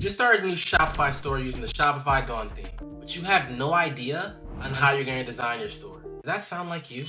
just started a new Shopify store using the Shopify Dawn Theme, but you have no idea on how you're going to design your store. Does that sound like you?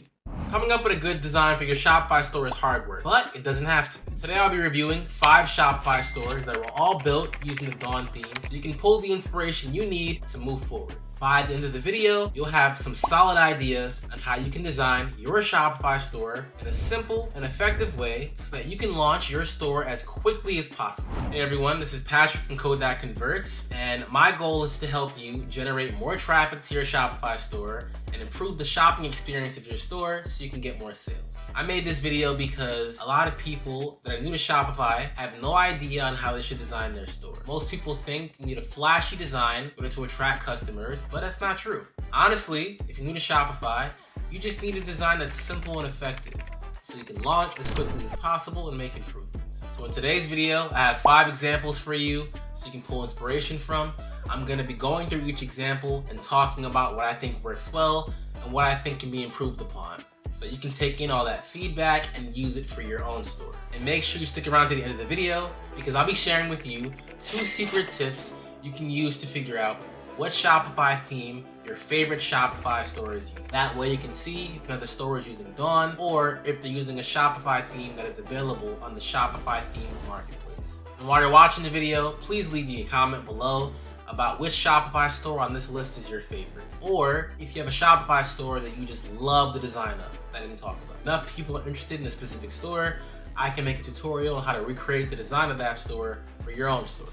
Coming up with a good design for your Shopify store is hard work, but it doesn't have to. Today I'll be reviewing 5 Shopify stores that were all built using the Dawn theme so you can pull the inspiration you need to move forward. By the end of the video, you'll have some solid ideas on how you can design your Shopify store in a simple and effective way so that you can launch your store as quickly as possible. Hey everyone, this is Patrick from Code That Converts, and my goal is to help you generate more traffic to your Shopify store and improve the shopping experience of your store so you can get more sales. I made this video because a lot of people that are new to Shopify have no idea on how they should design their store. Most people think you need a flashy design in order to attract customers, but that's not true. Honestly, if you're new to Shopify, you just need a design that's simple and effective so you can launch as quickly as possible and make improvements. So in today's video, I have 5 examples for you so you can pull inspiration from. I'm going to be going through each example and talking about what I think works well and what I think can be improved upon, so you can take in all that feedback and use it for your own store. And make sure you stick around to the end of the video because I'll be sharing with you 2 secret tips you can use to figure out what Shopify theme your favorite Shopify store is using. That way you can see if another store is using Dawn or if they're using a Shopify theme that is available on the Shopify theme marketplace. And while you're watching the video, please leave me a comment below about which Shopify store on this list is your favorite. Or if you have a Shopify store that you just love the design of that I didn't talk about. Enough people are interested in a specific store, I can make a tutorial on how to recreate the design of that store for your own store.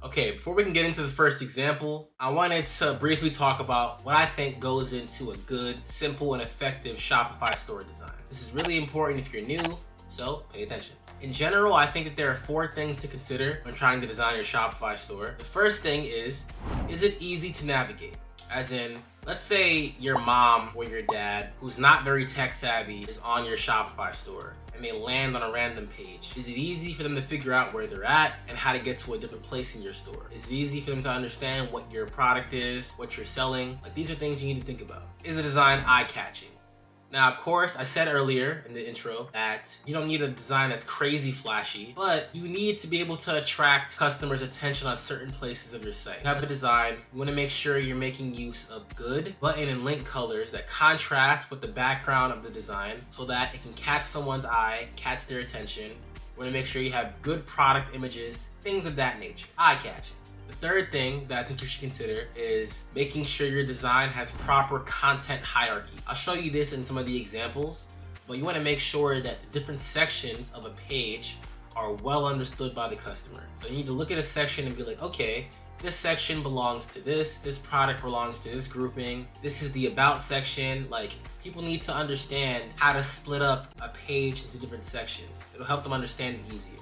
Okay, before we can get into the first example, I wanted to briefly talk about what I think goes into a good, simple, and effective Shopify store design. This is really important if you're new, so pay attention. In general, I think that there are 4 things to consider when trying to design your Shopify store. The first thing is it easy to navigate? As in, let's say your mom or your dad, who's not very tech savvy, is on your Shopify store and they land on a random page. Is it easy for them to figure out where they're at and how to get to a different place in your store? Is it easy for them to understand what your product is, what you're selling? Like, these are things you need to think about. Is the design eye-catching? Now, of course, I said earlier in the intro that you don't need a design that's crazy flashy, but you need to be able to attract customers' attention on certain places of your site. You have a design, you want to make sure you're making use of good button and link colors that contrast with the background of the design so that it can catch someone's eye, catch their attention. You want to make sure you have good product images, things of that nature, eye-catching. The third thing that I think you should consider is making sure your design has proper content hierarchy. I'll show you this in some of the examples, but you want to make sure that the different sections of a page are well understood by the customer. So you need to look at a section and be like, okay, this section belongs to this product belongs to this grouping, this is the about section. Like, people need to understand how to split up a page into different sections. It'll help them understand it easier.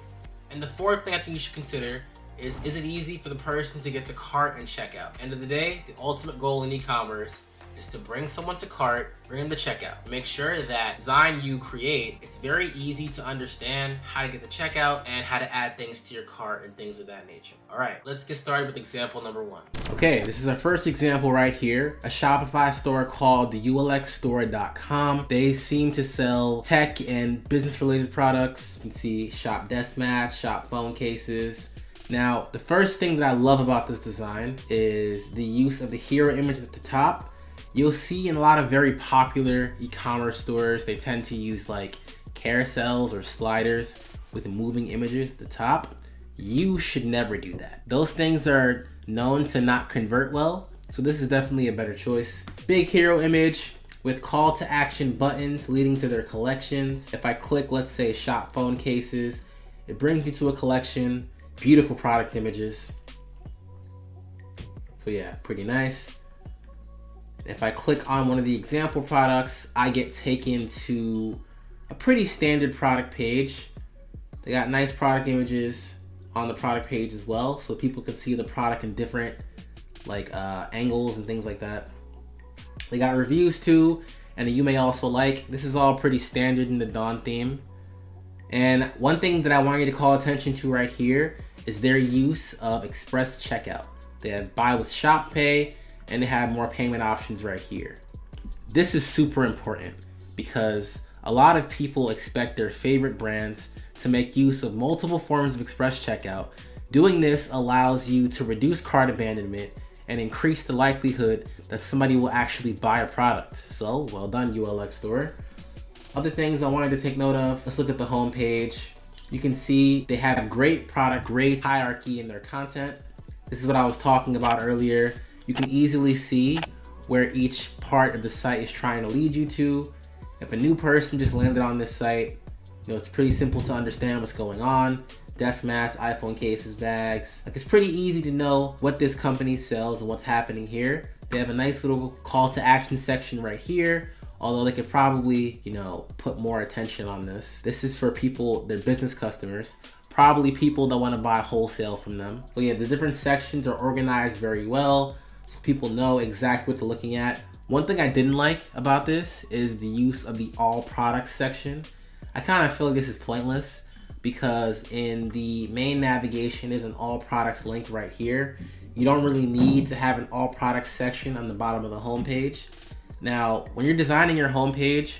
And the fourth thing I think you should consider is it easy for the person to get to cart and checkout? End of the day, the ultimate goal in e-commerce is to bring someone to cart, bring them to checkout. Make sure that design you create, it's very easy to understand how to get to checkout and how to add things to your cart and things of that nature. All right, let's get started with example number 1. Okay, this is our first example right here. A Shopify store called the ulxstore.com. They seem to sell tech and business related products. You can see shop desk mats, shop phone cases. Now, the first thing that I love about this design is the use of the hero image at the top. You'll see in a lot of very popular e-commerce stores, they tend to use like carousels or sliders with moving images at the top. You should never do that. Those things are known to not convert well, so this is definitely a better choice. Big hero image with call to action buttons leading to their collections. If I click, let's say, shop phone cases, it brings me to a collection. Beautiful product images. So yeah, pretty nice. If I click on one of the example products, I get taken to a pretty standard product page. They got nice product images on the product page as well, so people can see the product in different angles and things like that. They got reviews too, and you may also like. This is all pretty standard in the Dawn theme. And one thing that I want you to call attention to right here is their use of express checkout. They have buy with Shop Pay, and they have more payment options right here. This is super important because a lot of people expect their favorite brands to make use of multiple forms of express checkout Doing this allows you to reduce cart abandonment and increase the likelihood that somebody will actually buy a product. So, well done, ULX store. Other things I wanted to take note of, let's look at the home page. You can see they have a great product, great hierarchy in their content. This is what I was talking about earlier. You can easily see where each part of the site is trying to lead you to. If a new person just landed on this site, it's pretty simple to understand what's going on. Desk mats, iPhone cases, bags. It's pretty easy to know what this company sells and what's happening here. They have a nice little call to action section right here, although they could probably, put more attention on this. This is for people, their business customers, probably people that want to buy wholesale from them. But yeah, the different sections are organized very well, so people know exactly what they're looking at. One thing I didn't like about this is the use of the all products section. I kind of feel like this is pointless, because in the main navigation there's an all products link right here. You don't really need to have an all products section on the bottom of the homepage. Now, when you're designing your homepage,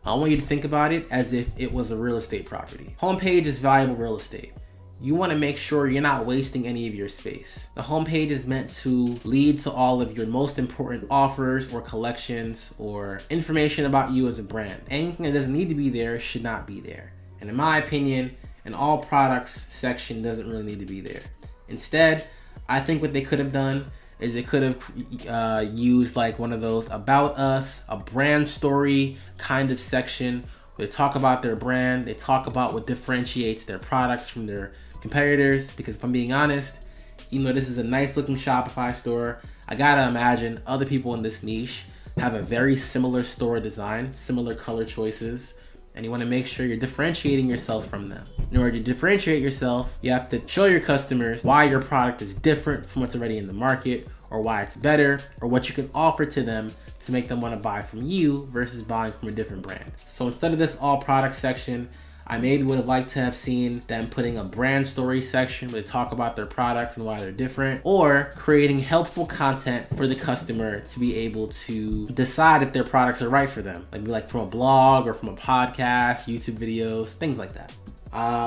I want you to think about it as if it was a real estate property. Homepage is valuable real estate. You want to make sure you're not wasting any of your space. The homepage is meant to lead to all of your most important offers or collections or information about you as a brand. Anything that doesn't need to be there should not be there. And in my opinion, an all products section doesn't really need to be there. Instead, I think what they could have done is they could have used like one of those about us, a brand story kind of section where they talk about their brand, they talk about what differentiates their products from their competitors. Because if I'm being honest, even though this is a nice looking Shopify store, I gotta imagine other people in this niche have a very similar store design, similar color choices, and you want to make sure you're differentiating yourself from them. In order to differentiate yourself, you have to show your customers why your product is different from what's already in the market, or why it's better, or what you can offer to them to make them want to buy from you versus buying from a different brand. So instead of this all product section, I maybe would have liked to have seen them putting a brand story section where they talk about their products and why they're different, or creating helpful content for the customer to be able to decide if their products are right for them. Like from a blog or from a podcast, YouTube videos, things like that.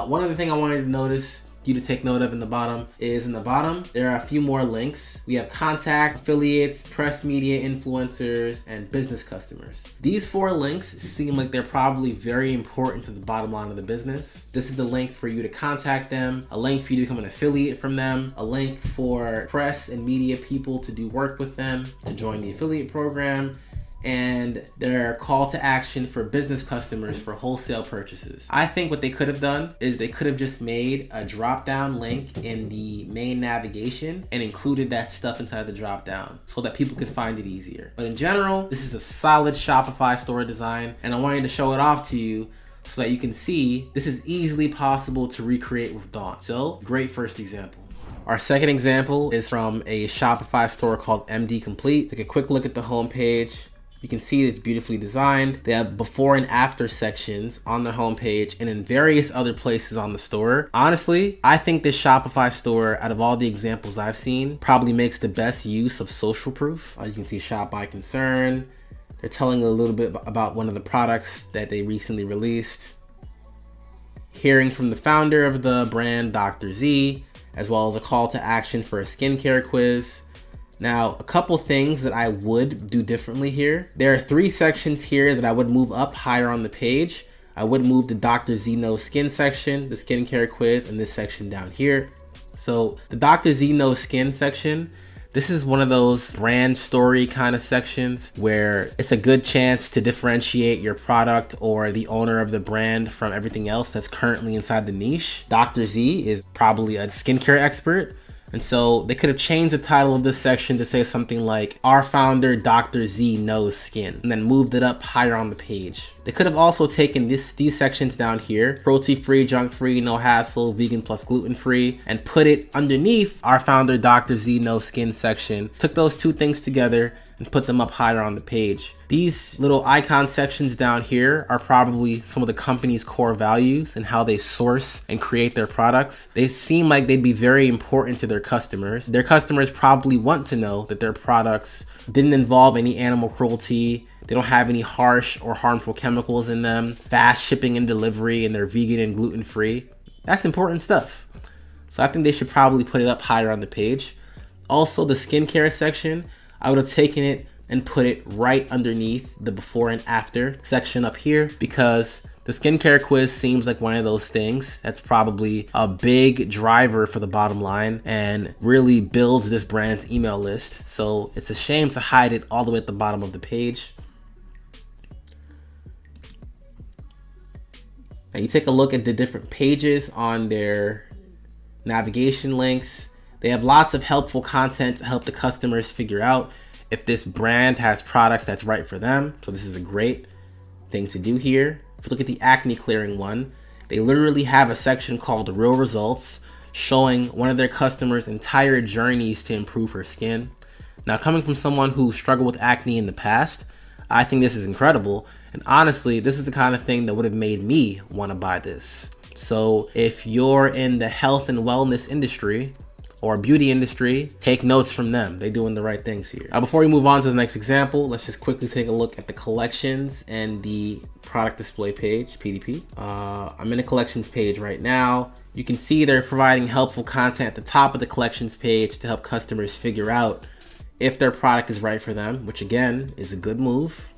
One other thing I wanted to notice you to take note of in the bottom there are a few more links. We have contact, affiliates, press media, influencers, and business customers. These 4 links seem like they're probably very important to the bottom line of the business. This is the link for you to contact them, a link for you to become an affiliate from them, a link for press and media people to do work with them, to join the affiliate program, and their call to action for business customers for wholesale purchases. I think what they could have done is they could have just made a drop down link in the main navigation and included that stuff inside the drop down so that people could find it easier. But in general, this is a solid Shopify store design, and I wanted to show it off to you so that you can see this is easily possible to recreate with Dawn. So, great first example. Our second example is from a Shopify store called MD Complete. Take a quick look at the homepage. You can see it's beautifully designed. They have before and after sections on the homepage and in various other places on the store. Honestly, I think this Shopify store, out of all the examples I've seen, probably makes the best use of social proof. You can see shop by concern. They're telling a little bit about one of the products that they recently released. Hearing from the founder of the brand, Dr. Z, as well as a call to action for a skincare quiz. Now, a couple things that I would do differently here. There are 3 sections here that I would move up higher on the page. I would move the Dr. Z Knows Skin section, the skincare quiz, and this section down here. So the Dr. Z Knows Skin section, this is one of those brand story kind of sections where it's a good chance to differentiate your product or the owner of the brand from everything else that's currently inside the niche. Dr. Z is probably a skincare expert. And so they could have changed the title of this section to say something like, our founder, Dr. Z Knows Skin, and then moved it up higher on the page. They could have also taken these sections down here, cruelty-free, junk-free, no hassle, vegan plus gluten-free, and put it underneath our founder, Dr. Z Knows Skin section. Took those 2 things together and put them up higher on the page. These little icon sections down here are probably some of the company's core values and how they source and create their products. They seem like they'd be very important to their customers. Their customers probably want to know that their products didn't involve any animal cruelty, they don't have any harsh or harmful chemicals in them, fast shipping and delivery, and they're vegan and gluten-free. That's important stuff. So I think they should probably put it up higher on the page. Also, the skincare section, I would have taken it and put it right underneath the before and after section up here, because the skincare quiz seems like one of those things that's probably a big driver for the bottom line and really builds this brand's email list. So it's a shame to hide it all the way at the bottom of the page. Now you take a look at the different pages on their navigation links. They have lots of helpful content to help the customers figure out if this brand has products that's right for them. So this is a great thing to do here. If you look at the acne clearing one, they literally have a section called Real Results, showing one of their customers' entire journeys to improve her skin. Now, coming from someone who struggled with acne in the past, I think this is incredible. And honestly, this is the kind of thing that would have made me want to buy this. So if you're in the health and wellness industry or beauty industry, take notes from them. They're doing the right things here. Now, before we move on to the next example, let's just quickly take a look at the collections and the product display page, PDP. I'm in a collections page right now. You can see they're providing helpful content at the top of the collections page to help customers figure out if their product is right for them, which again is a good move.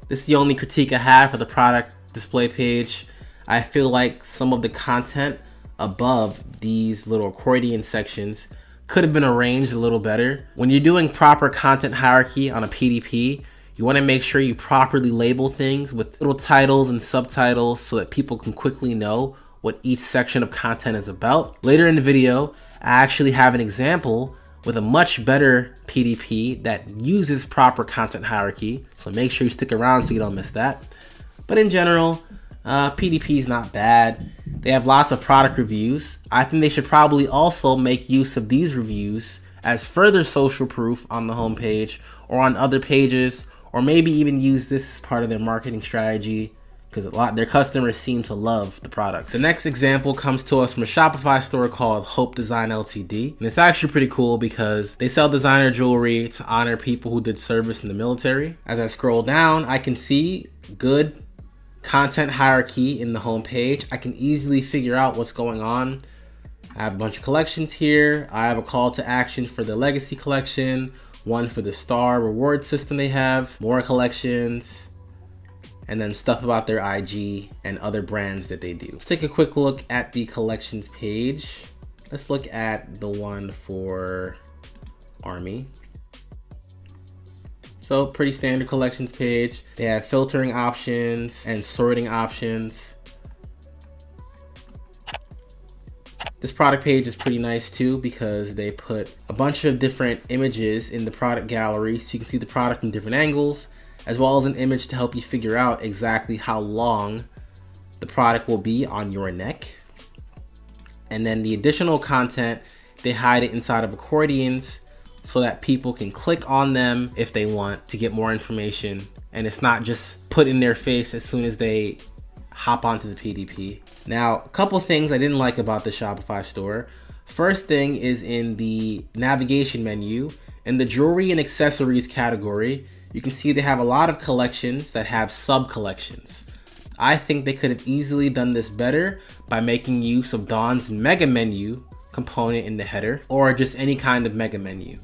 This is the only critique I have for the product display page. I feel like some of the content above these little accordion sections could have been arranged a little better. When you're doing proper content hierarchy on a PDP, you want to make sure you properly label things with little titles and subtitles so that people can quickly know what each section of content is about. Later in the video, I actually have an example with a much better PDP that uses proper content hierarchy. So make sure you stick around so you don't miss that. But in general, PDP is not bad. They have lots of product reviews. I think they should probably also make use of these reviews as further social proof on the homepage or on other pages, or maybe even use this as part of their marketing strategy, because their customers seem to love the products. The next example comes to us from a Shopify store called Hope Design Ltd. And it's actually pretty cool because they sell designer jewelry to honor people who did service in the military. As I scroll down, I can see good content hierarchy in the homepage. I can easily figure out what's going on. I have a bunch of collections here. I have a call to action for the Legacy collection, one for the Star reward system they have, more collections, and then stuff about their IG and other brands that they do. Let's take a quick look at the collections page. Let's look at the one for Army. So pretty standard collections page. They have filtering options and sorting options. This product page is pretty nice too because they put a bunch of different images in the product gallery so you can see the product from different angles, as well as an image to help you figure out exactly how long the product will be on your neck. And then the additional content, they hide it inside of accordions so that people can click on them if they want to get more information. And it's not just put in their face as soon as they hop onto the PDP. Now, a couple things I didn't like about the Shopify store. First thing is in the navigation menu, in the jewelry and accessories category, you can see they have a lot of collections that have sub-collections. I think they could have easily done this better by making use of Dawn's mega menu component in the header, or just any kind of mega menu.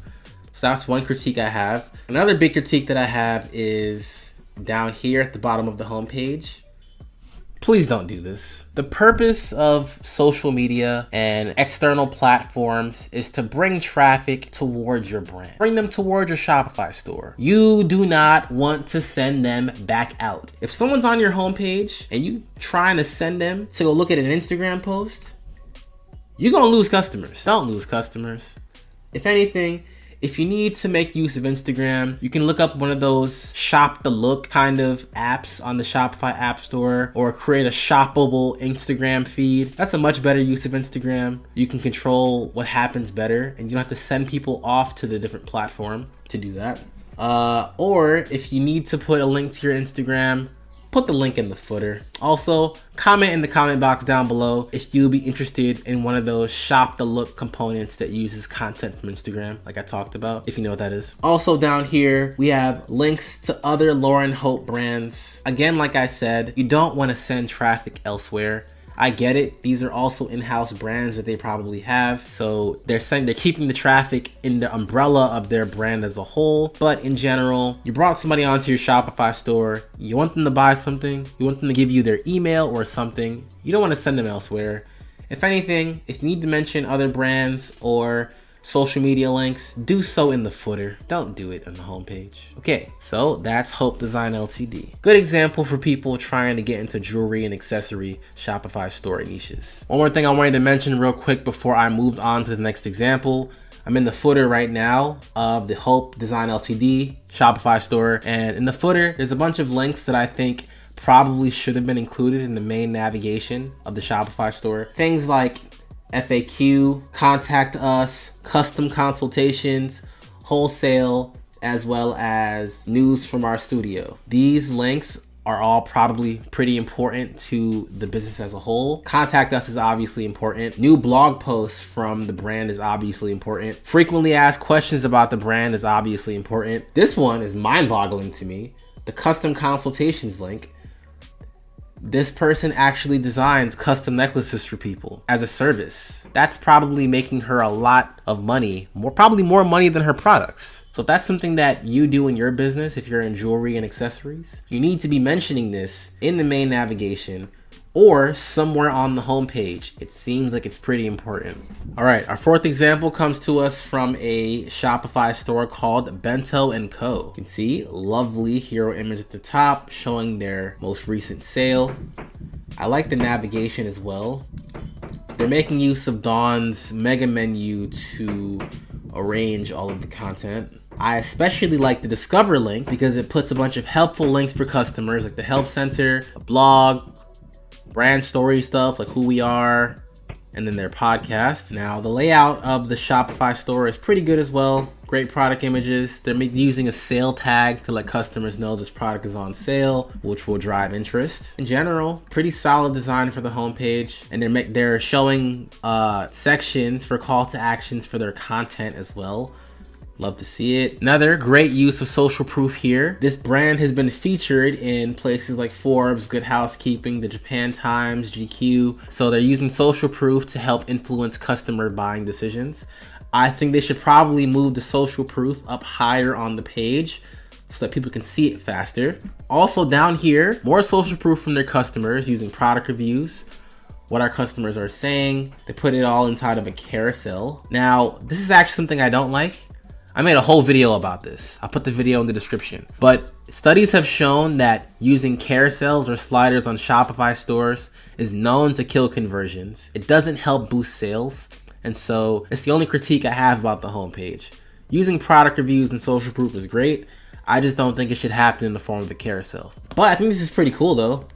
So that's one critique I have. Another big critique that I have is down here at the bottom of the homepage. Please don't do this. The purpose of social media and external platforms is to bring traffic towards your brand. Bring them towards your Shopify store. You do not want to send them back out. If someone's on your homepage and you trying to send them to go look at an Instagram post, you're gonna lose customers. Don't lose customers. If anything, if you need to make use of Instagram, you can look up one of those shop the look kind of apps on the Shopify App Store, or create a shoppable Instagram feed. That's a much better use of Instagram. You can control what happens better, and you don't have to send people off to the different platform to do that. Or if you need to put a link to your Instagram, put the link in the footer. Also, comment in the comment box down below if you'll be interested in one of those shop the look components that uses content from Instagram, like I talked about, if you know what that is. Also down here, we have links to other Lauren Hope brands. Again, like I said, you don't want to send traffic elsewhere. I get it. These are also in-house brands that they probably have. So they're keeping the traffic in the umbrella of their brand as a whole. But in general, you brought somebody onto your Shopify store. You want them to buy something. You want them to give you their email or something. You don't want to send them elsewhere. If anything, if you need to mention other brands or social media links, do so in the footer. Don't do it on the homepage. Okay, so that's Hope Design Ltd. Good example for people trying to get into jewelry and accessory Shopify store niches. One more thing I wanted to mention real quick before I moved on to the next example. I'm in the footer right now of the Hope Design Ltd Shopify store, and in the footer, there's a bunch of links that I think probably should have been included in the main navigation of the Shopify store. Things like FAQ, contact us, custom consultations, wholesale, as well as news from our studio. These links are all probably pretty important to the business as a whole. Contact us is obviously important. New blog posts from the brand is obviously important. Frequently asked questions about the brand is obviously important. This one is mind-boggling to me. The custom consultations link. This person actually designs custom necklaces for people as a service. That's probably making her a lot of money, probably more money than her products. So if that's something that you do in your business, if you're in jewelry and accessories, you need to be mentioning this in the main navigation or somewhere on the homepage. It seems like it's pretty important. All right, our fourth example comes to us from a Shopify store called Bento & Co. You can see lovely hero image at the top showing their most recent sale. I like the navigation as well. They're making use of Dawn's mega menu to arrange all of the content. I especially like the Discover link because it puts a bunch of helpful links for customers like the Help Center, a blog, brand story stuff like who we are, and then their podcast. Now, the layout of the Shopify store is pretty good as well. Great product images. They're using a sale tag to let customers know this product is on sale, which will drive interest. In general, pretty solid design for the homepage, and they're showing sections for call to actions for their content as well. Love to see it. Another great use of social proof here. This brand has been featured in places like Forbes, Good Housekeeping, the Japan Times, GQ. So they're using social proof to help influence customer buying decisions. I think they should probably move the social proof up higher on the page so that people can see it faster. Also down here, more social proof from their customers using product reviews, what our customers are saying. They put it all inside of a carousel. Now, this is actually something I don't like. I made a whole video about this. I'll put the video in the description. But studies have shown that using carousels or sliders on Shopify stores is known to kill conversions. It doesn't help boost sales. And so it's the only critique I have about the homepage. Using product reviews and social proof is great. I just don't think it should happen in the form of a carousel. But I think this is pretty cool though.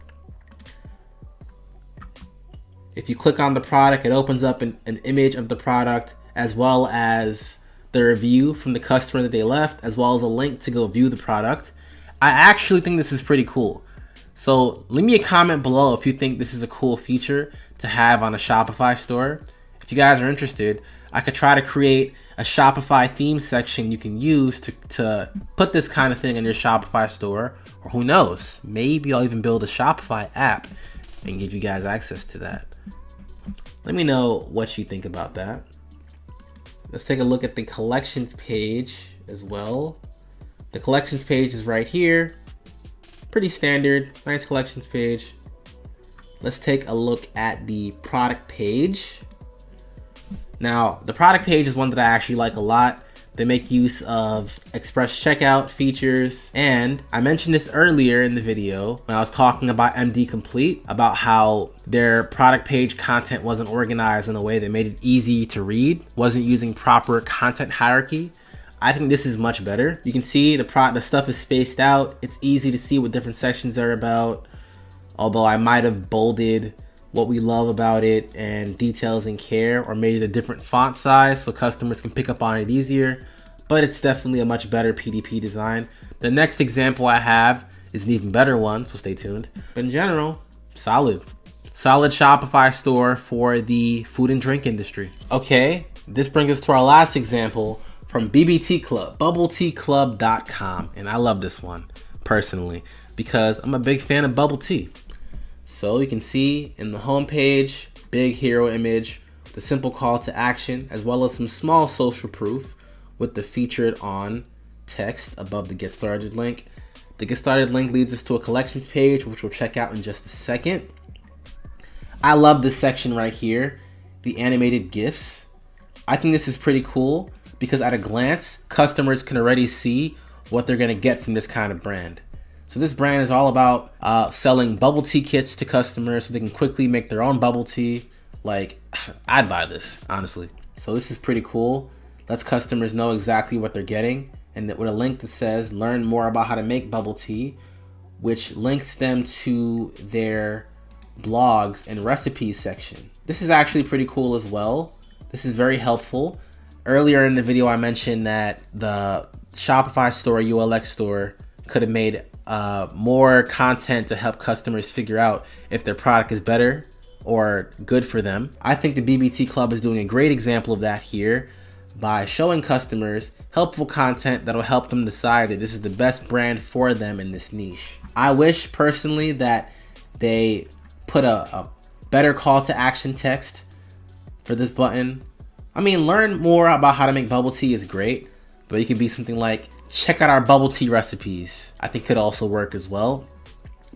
If you click on the product, it opens up an image of the product as well as the review from the customer that they left, as well as a link to go view the product. I actually think this is pretty cool. So leave me a comment below if you think this is a cool feature to have on a Shopify store. If you guys are interested, I could try to create a Shopify theme section you can use to put this kind of thing in your Shopify store. Or who knows, maybe I'll even build a Shopify app and give you guys access to that. Let me know what you think about that. Let's take a look at the collections page as well. The collections page is right here. Pretty standard, nice collections page. Let's take a look at the product page. Now, the product page is one that I actually like a lot. They make use of express checkout features. And I mentioned this earlier in the video when I was talking about MD Complete, about how their product page content wasn't organized in a way that made it easy to read, wasn't using proper content hierarchy. I think this is much better. You can see the stuff is spaced out. It's easy to see what different sections are about. Although I might have bolded what we love about it and details and care, or made it a different font size so customers can pick up on it easier, but it's definitely a much better PDP design. The next example I have is an even better one, so stay tuned. But in general, solid Shopify store for the food and drink industry. Okay, this brings us to our last example from BBT Club, bubbleteaclub.com. And I love this one personally because I'm a big fan of bubble tea. So you can see in the home page, big hero image, the simple call to action, as well as some small social proof with the featured on text above the get started link. The get started link leads us to a collections page, which we'll check out in just a second. I love this section right here, the animated GIFs. I think this is pretty cool because at a glance, customers can already see what they're gonna get from this kind of brand. So this brand is all about selling bubble tea kits to customers so they can quickly make their own bubble tea. Like, I'd buy this, honestly. So this is pretty cool. Lets customers know exactly what they're getting, and with a link that says learn more about how to make bubble tea, which links them to their blogs and recipes section. This is actually pretty cool as well. This is very helpful. Earlier in the video, I mentioned that the Shopify store, ULX store, could have made more content to help customers figure out if their product is better or good for them. I think the BBT Club is doing a great example of that here by showing customers helpful content that'll help them decide that this is the best brand for them in this niche. I wish personally that they put a better call to action text for this button. I mean, learn more about how to make bubble tea is great, but it could be something like, check out our bubble tea recipes. I think could also work as well.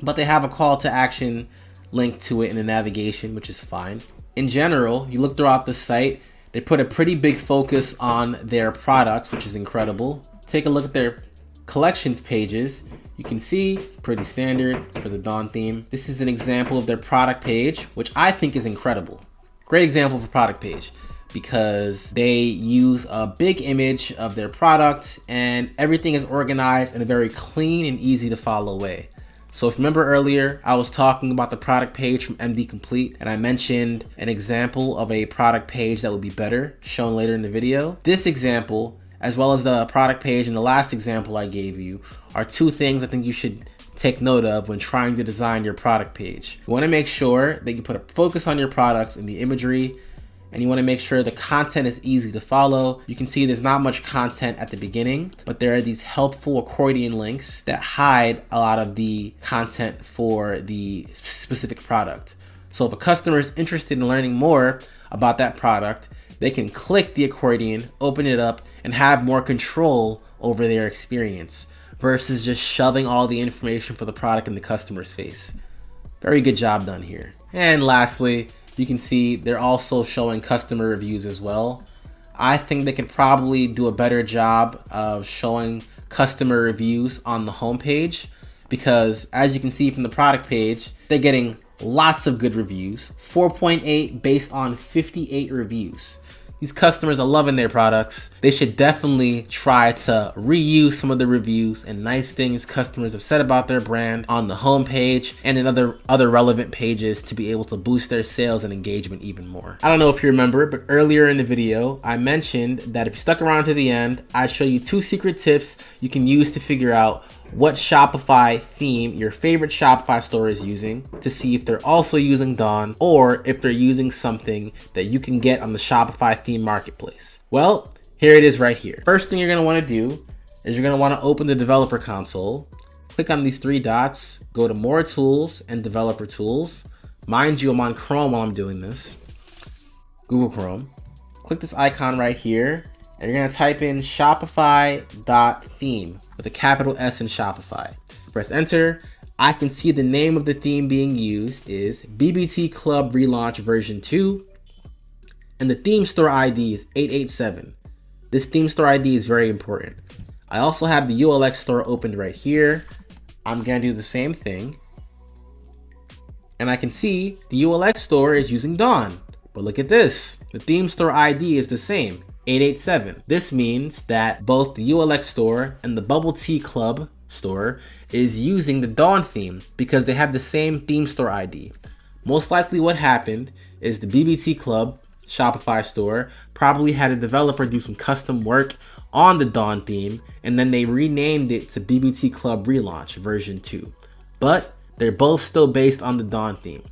But they have a call to action link to it in the navigation, which is fine. In general, you look throughout the site, they put a pretty big focus on their products, which is incredible. Take a look at their collections pages. You can see, pretty standard for the Dawn theme. This is an example of their product page, which I think is incredible. Great example of a product page, because they use a big image of their product and everything is organized in a very clean and easy to follow way. So if you remember earlier, I was talking about the product page from MD Complete, and I mentioned an example of a product page that would be better, shown later in the video. This example, as well as the product page and the last example I gave you, are two things I think you should take note of when trying to design your product page. You want to make sure that you put a focus on your products in the imagery, and you want to make sure the content is easy to follow. You can see there's not much content at the beginning, but there are these helpful accordion links that hide a lot of the content for the specific product. So if a customer is interested in learning more about that product, they can click the accordion, open it up, and have more control over their experience versus just shoving all the information for the product in the customer's face. Very good job done here. And lastly, you can see they're also showing customer reviews as well. I think they could probably do a better job of showing customer reviews on the homepage, because as you can see from the product page, they're getting lots of good reviews, 4.8 based on 58 reviews. These customers are loving their products. They should definitely try to reuse some of the reviews and nice things customers have said about their brand on the homepage and in other relevant pages to be able to boost their sales and engagement even more. I don't know if you remember, but earlier in the video, I mentioned that if you stuck around to the end, I'd show you 2 secret tips you can use to figure out what Shopify theme your favorite Shopify store is using, to see if they're also using Dawn or if they're using something that you can get on the Shopify theme marketplace. Well, here it is right here. First thing you're going to want to do is you're going to want to open the developer console, click on these 3 dots, go to more tools and developer tools. Mind you, I'm on Chrome while I'm doing this, Google Chrome. Click this icon right here, and you're going to type in Shopify.theme with a capital S in Shopify. Press enter. I can see the name of the theme being used is BBT Club Relaunch version 2, and the theme store ID is 887. This theme store ID is very important. I also have the ULX store opened right here. I'm going to do the same thing, and I can see the ULX store is using Dawn. But look at this. The theme store ID is the same, 887. This means that both the ULX store and the Bubble Tea Club store is using the Dawn theme because they have the same theme store ID. Most likely what happened is the BBT Club Shopify store probably had a developer do some custom work on the Dawn theme, and then they renamed it to BBT Club Relaunch version 2. But they're both still based on the Dawn theme.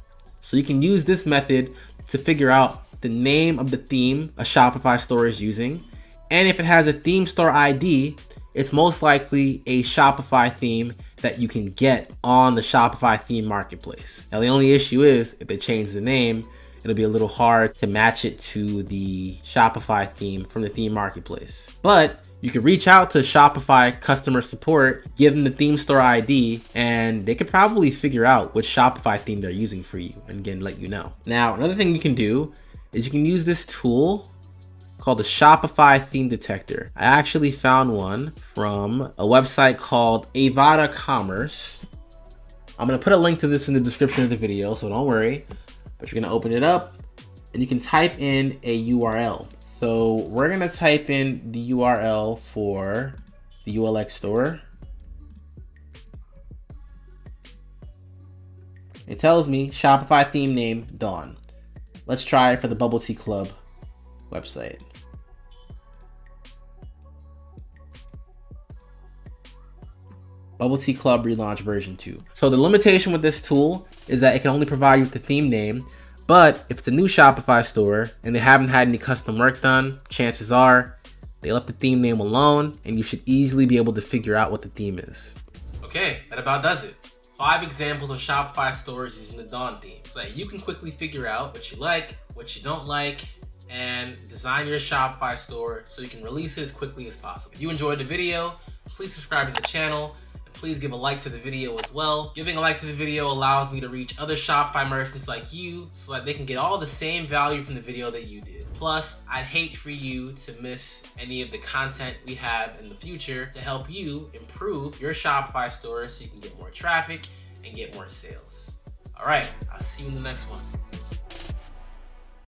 So you can use this method to figure out the name of the theme a Shopify store is using, and if it has a theme store ID, it's most likely a Shopify theme that you can get on the Shopify theme marketplace. Now, the only issue is if they change the name, it'll be a little hard to match it to the Shopify theme from the theme marketplace. But you can reach out to Shopify customer support, give them the theme store ID, and they could probably figure out which Shopify theme they're using for you and again, let you know. Now, another thing you can do is you can use this tool called the Shopify Theme Detector. I actually found one from a website called Avada Commerce. I'm gonna put a link to this in the description of the video, so don't worry. But you're gonna open it up and you can type in a URL. So we're gonna type in the URL for the ULX store. It tells me Shopify theme name Dawn. Let's try it for the Bubble Tea Club website. Bubble Tea Club relaunch version 2. So the limitation with this tool is that it can only provide you with the theme name, but if it's a new Shopify store and they haven't had any custom work done, chances are they left the theme name alone and you should easily be able to figure out what the theme is. Okay, that about does it. 5 examples of Shopify stores using the Dawn theme so that you can quickly figure out what you like, what you don't like, and design your Shopify store so you can release it as quickly as possible. If you enjoyed the video, please subscribe to the channel. Please give a like to the video as well. Giving a like to the video allows me to reach other Shopify merchants like you so that they can get all the same value from the video that you did. Plus, I'd hate for you to miss any of the content we have in the future to help you improve your Shopify store so you can get more traffic and get more sales. All right, I'll see you in the next one.